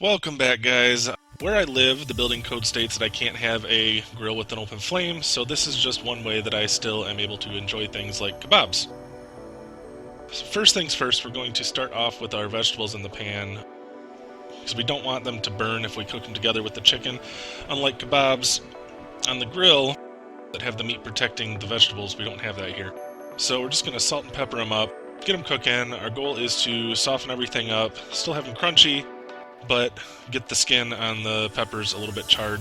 Welcome back, guys. Where I live, the building code states that I can't have a grill with an open flame, so this is just one way that I still am able to enjoy things like kebabs. So first things first, we're going to start off with our vegetables in the pan, because we don't want them to burn if we cook them together with the chicken. Unlike kebabs on the grill that have the meat protecting the vegetables, we don't have that here. So we're just going to salt and pepper them up, get them cooking. Our goal is to soften everything up, still have them crunchy, but get the skin on the peppers a little bit charred.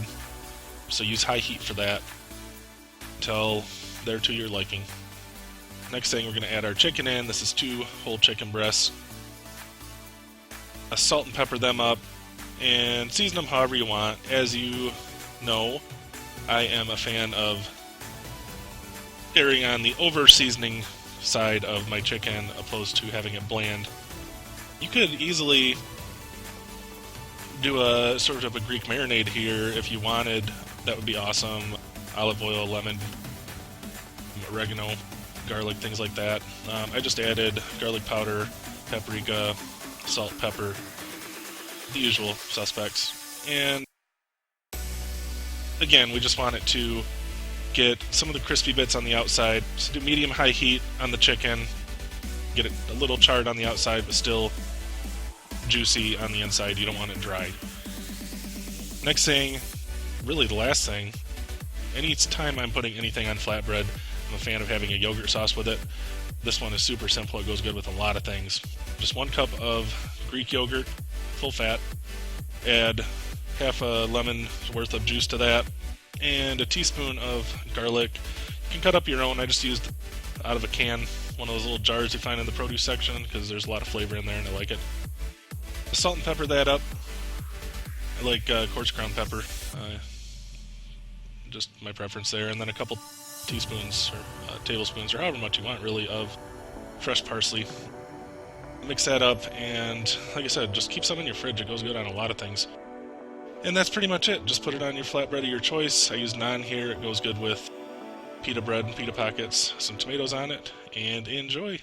So use high heat for that until they're to your liking. Next thing, we're going to add our chicken in. This is 2 whole chicken breasts. Salt and pepper them up and season them however you want. As you know, I am a fan of erring on the over seasoning side of my chicken opposed to having it bland. You could easily do a sort of a Greek marinade here if you wanted. That would be awesome. Olive oil, lemon, oregano, garlic, things like that. I just added garlic powder, paprika, salt, pepper, the usual suspects. And again, we just want it to get some of the crispy bits on the outside. So do medium-high heat on the chicken. Get it a little charred on the outside, but still juicy on the inside. You don't want it dry. Next thing, really the last thing, any time I'm putting anything on flatbread, I'm a fan of having a yogurt sauce with it. This one is super simple. It goes good with a lot of things. Just 1 cup of Greek yogurt, full fat. Add half a lemon worth of juice to that, and a teaspoon of garlic. You can cut up your own. I just used out of a can, one of those little jars you find in the produce section, because there's a lot of flavor in there and I like it. Salt and pepper that up. I like coarse ground pepper, just my preference there, and then a couple teaspoons or tablespoons, or however much you want really, of fresh parsley. Mix that up, and like I said, just keep some in your fridge. It goes good on a lot of things. And that's pretty much it. Just put it on your flatbread of your choice. I use Naan here. It goes good with pita bread and pita pockets, some tomatoes on it, and enjoy.